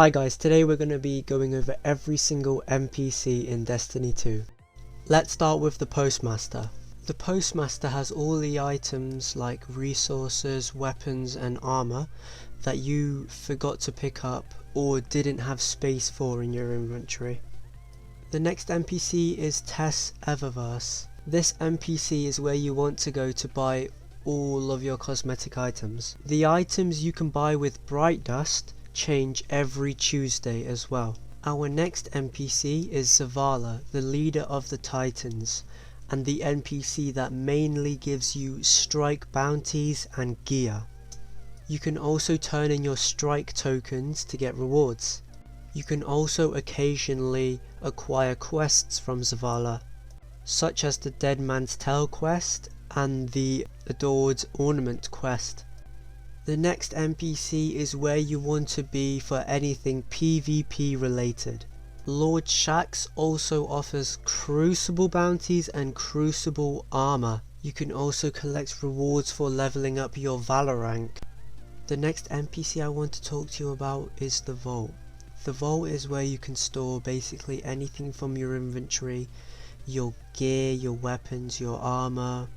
Hi guys, today we're going to be going over every single NPC in Destiny 2. Let's start with the Postmaster. The Postmaster has all the items like resources, weapons and armor that you forgot to pick up or didn't have space for in your inventory. The next NPC is Tess Eververse. This NPC is where you want to go to buy all of your cosmetic items. The items you can buy with Bright Dust change every Tuesday as well. Our next NPC is ZAVALA, the leader of the Titans, and the NPC that mainly gives you strike bounties and gear. You can also turn in your strike tokens to get rewards. You can also occasionally acquire quests from ZAVALA, such as the Dead Man's Tale quest and the Adored Ornament quest. The next NPC is where you want to be for anything PvP related. Lord SHAXX also offers Crucible bounties and Crucible armor. You can also collect rewards for leveling up your Valor rank. The next NPC I want to talk to you about is the Vault. The Vault is where you can store basically anything from your inventory, your gear, your weapons, your armor.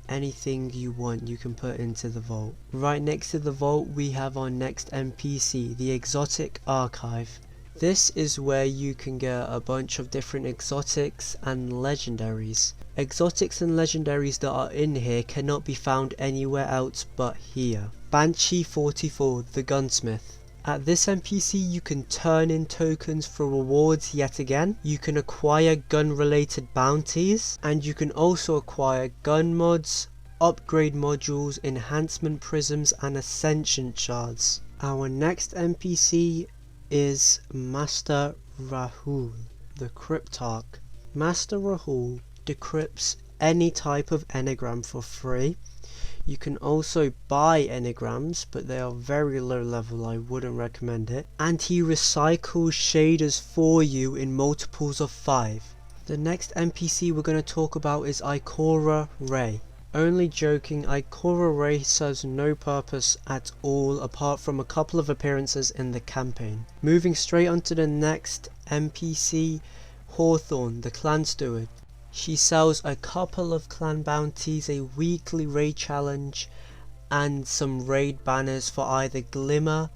Anything you want you can put into the Vault. Right next to the Vault we have our next NPC, the Exotic Archive. This is where you can get a bunch of different exotics and legendaries. Exotics and legendaries that are in here cannot be found anywhere else but here. Banshee 44, the Gunsmith. At this NPC you can turn in tokens for rewards yet again, you can acquire gun related bounties, and you can also acquire gun mods, upgrade modules, enhancement prisms and ascension shards. Our next NPC is Master RAHOOL, the Cryptarch. Master RAHOOL decrypts any type of enneagram for free. You can also buy enneagrams, but they are very low level, I wouldn't recommend it. And he recycles shaders for you in multiples of 5. The next NPC we're going to talk about is Ikora Ray. Only joking, Ikora Ray serves no purpose at all apart from a couple of appearances in the campaign. Moving straight on to the next NPC, HAWTHORNE, the Clan Steward. She sells a couple of clan bounties, a weekly raid challenge, and some raid banners for either glimmer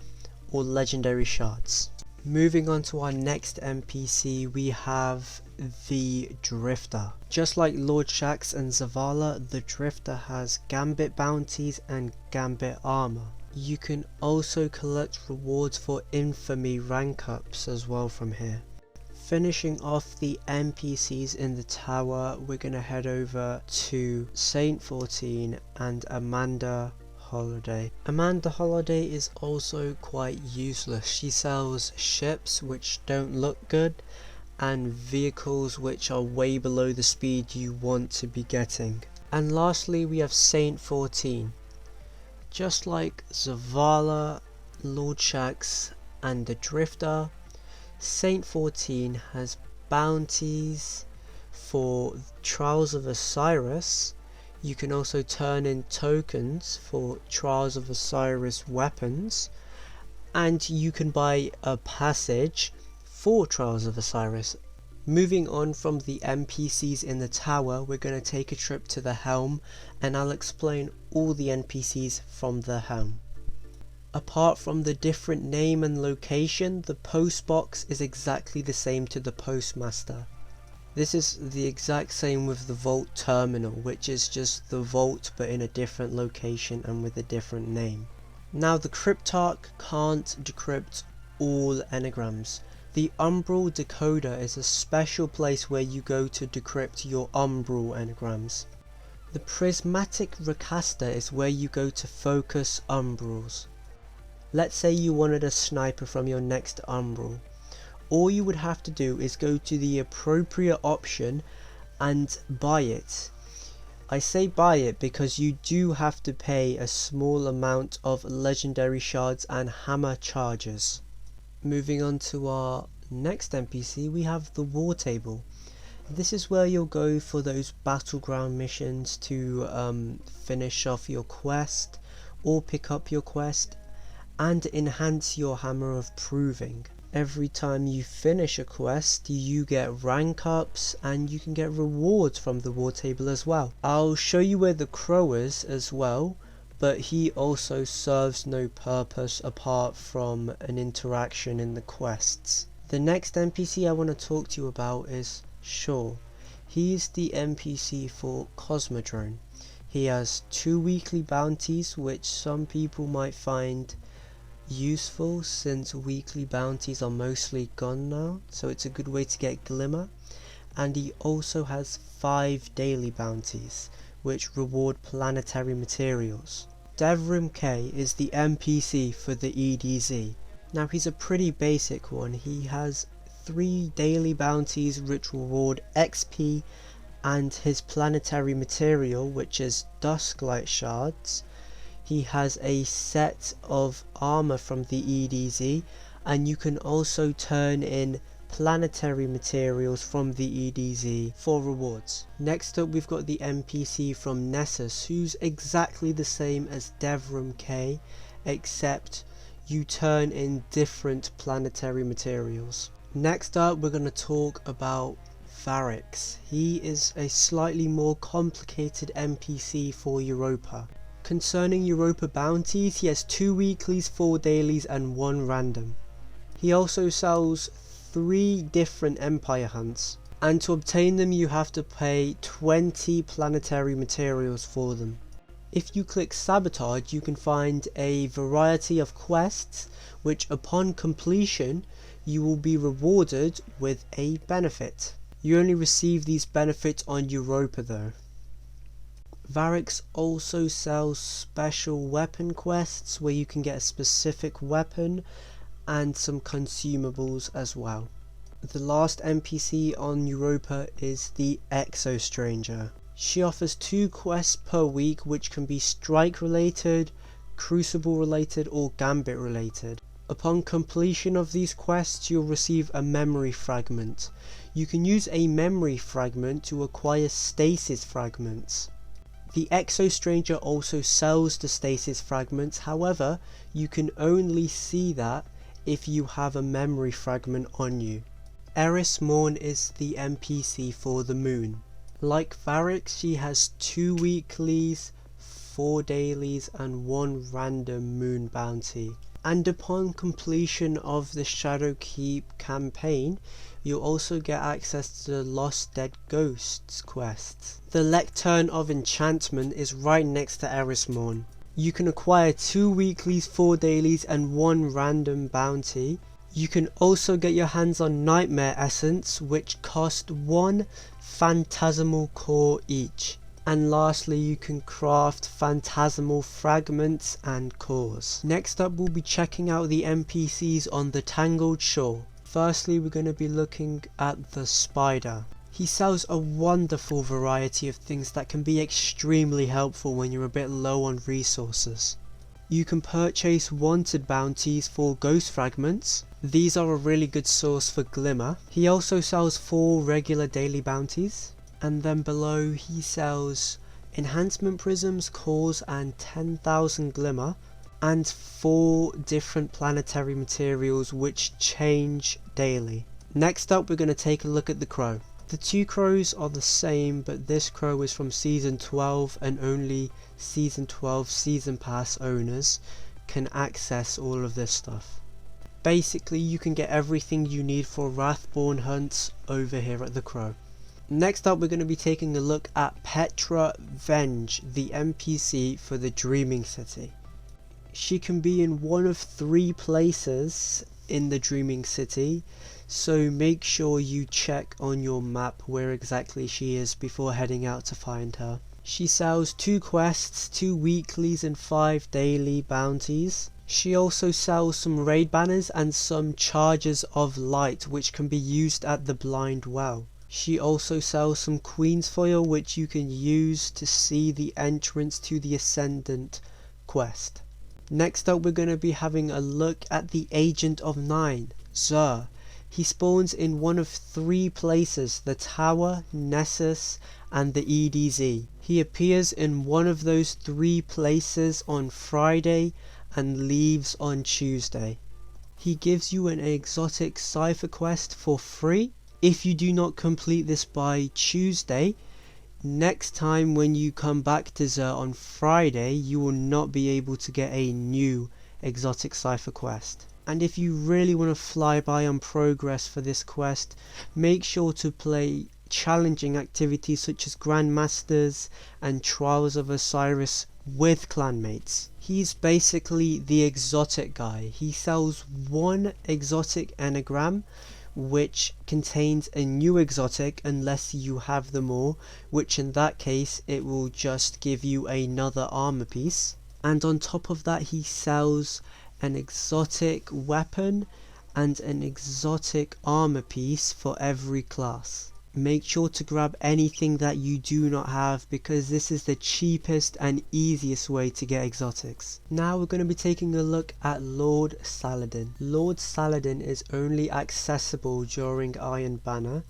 or legendary shards. Moving on to our next NPC, we have the Drifter. Just like Lord SHAXX and ZAVALA, the Drifter has Gambit bounties and Gambit armor. You can also collect rewards for infamy rank ups as well from here. Finishing off the NPCs in the tower, we're going to head over to Saint 14 and Amanda Holiday. Amanda Holiday is also quite useless. She sells ships which don't look good and vehicles which are way below the speed you want to be getting. And lastly we have Saint 14. Just like ZAVALA, Lord SHAXX and the Drifter, Saint 14 has bounties for Trials of Osiris. You can also turn in tokens for Trials of Osiris weapons, and you can buy a passage for Trials of Osiris. Moving on from the NPCs in the tower, we're going to take a trip to the H.E.L.M, and I'll explain all the NPCs from the H.E.L.M. Apart from the different name and location, the post box is exactly the same to the Postmaster. This is the exact same with the Vault Terminal, which is just the Vault but in a different location and with a different name. Now the Cryptarch can't decrypt all enneagrams. The UMBRAL decoder is a special place where you go to decrypt your UMBRAL enneagrams. The Prismatic Recaster is where you go to focus UMBRALs. Let's say you wanted a sniper from your next UMBRAL. All you would have to do is go to the appropriate option and buy it. I say buy it because you do have to pay a small amount of legendary shards and hammer charges. Moving on to our next NPC, we have the War Table. This is where you'll go for those battleground missions to finish off your quest or pick up your quest. and enhance your hammer of proving. Every time you finish a quest, you get rank ups and you can get rewards from the war table as well. I'll show you where the crow is as well, but he also serves no purpose apart from an interaction in the quests. The next NPC I want to talk to you about is H.E.L.M. He's the NPC for Cosmodrome. He has 2 weekly bounties, which some people might find useful since weekly bounties are mostly gone now, so it's a good way to get glimmer. And he also has 5 daily bounties which reward planetary materials. DEVRIM K is the NPC for the EDZ. Now he's a pretty basic one. He has 3 daily bounties which reward XP and his planetary material, which is Dusklight Shards. He has a set of armor from the EDZ, and you can also turn in planetary materials from the EDZ for rewards. Next up we've got the NPC from Nessus, who's exactly the same as DEVRIM K, except you turn in different planetary materials. Next up we're going to talk about VARIKS. He is a slightly more complicated NPC for Europa. Concerning Europa bounties, he has 2 weeklies, 4 dailies and 1 random. He also sells 3 different empire hunts, and to obtain them you have to pay 20 planetary materials for them. If you click sabotage, you can find a variety of quests which upon completion you will be rewarded with a benefit. You only receive these benefits on Europa though. VARIKS also sells special weapon quests where you can get a specific weapon and some consumables as well. The last NPC on Europa is the Exo Stranger. She offers 2 quests per week which can be strike related, crucible related or gambit related. Upon completion of these quests you'll receive a memory fragment. You can use a memory fragment to acquire stasis fragments. The Exo Stranger also sells the stasis fragments, however you can only see that if you have a memory fragment on you. ERIS MORN is the NPC for the moon. Like VARIKS, she has 2 weeklies, 4 dailies and 1 random moon bounty. And upon completion of the Shadowkeep campaign, you'll also get access to the Lost Dead Ghosts quest. The Lectern of Enchantment is right next to ERIS MORN. You can acquire 2 weeklies, 4 dailies and 1 random bounty. You can also get your hands on Nightmare Essence, which cost 1 phantasmal core each. And lastly, you can craft phantasmal fragments and cores. Next up we'll be checking out the NPCs on the Tangled Shore. Firstly we're going to be looking at the Spider. He sells a wonderful variety of things that can be extremely helpful when you're a bit low on resources. You can purchase wanted bounties for ghost fragments. These are a really good source for glimmer. He also sells 4 regular daily bounties. And then below he sells enhancement prisms, cores and 10,000 glimmer and 4 different planetary materials which change daily. Next up we're going to take a look at the crow. The 2 crows are the same, but this crow is from season 12 and only season 12 season pass owners can access all of this stuff. Basically you can get everything you need for Wrathborn hunts over here at the crow. Next up we're going to be taking a look at PETRA VENJ, the NPC for the Dreaming City. She can be in one of 3 places in the Dreaming City, so make sure you check on your map where exactly she is before heading out to find her. She sells 2 quests, 2 weeklies and 5 daily bounties. She also sells some raid banners and some charges of light which can be used at the Blind Well. She also sells some Queen's Foil which you can use to see the entrance to the Ascendant quest. Next up we're going to be having a look at the Agent of 9, Xur. He spawns in one of 3 places, the Tower, Nessus and the EDZ. He appears in one of those 3 places on Friday and leaves on Tuesday. He gives you an exotic cipher quest for free. If you do not complete this by Tuesday, next time when you come back to Xur on Friday, you will not be able to get a new exotic cipher quest. And if you really want to fly by on progress for this quest, make sure to play challenging activities such as Grandmasters and Trials of Osiris with clanmates. He's basically the exotic guy. He sells one exotic enneagram which contains a new exotic unless you have them all, which in that case it will just give you another armor piece. And on top of that, he sells an exotic weapon and an exotic armor piece for every class. Make sure to grab anything that you do not have, because this is the cheapest and easiest way to get exotics. Now we're going to be taking a look at Lord Saladin. Lord Saladin is only accessible during Iron Banner,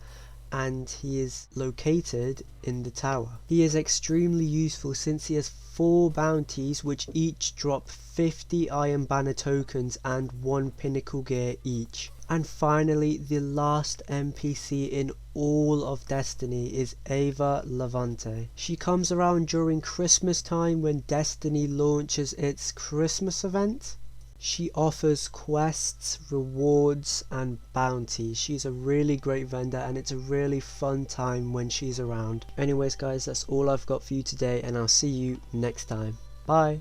and he is located in the tower. He is extremely useful since he has 4 bounties which each drop 50 Iron Banner tokens and 1 pinnacle gear each. And finally, the last NPC in all of Destiny is Ava Levante. She comes around during Christmas time when Destiny launches its Christmas event. She offers quests, rewards and bounties. She's a really great vendor and it's a really fun time when she's around. Anyways guys, that's all I've got for you today, and I'll see you next time. Bye!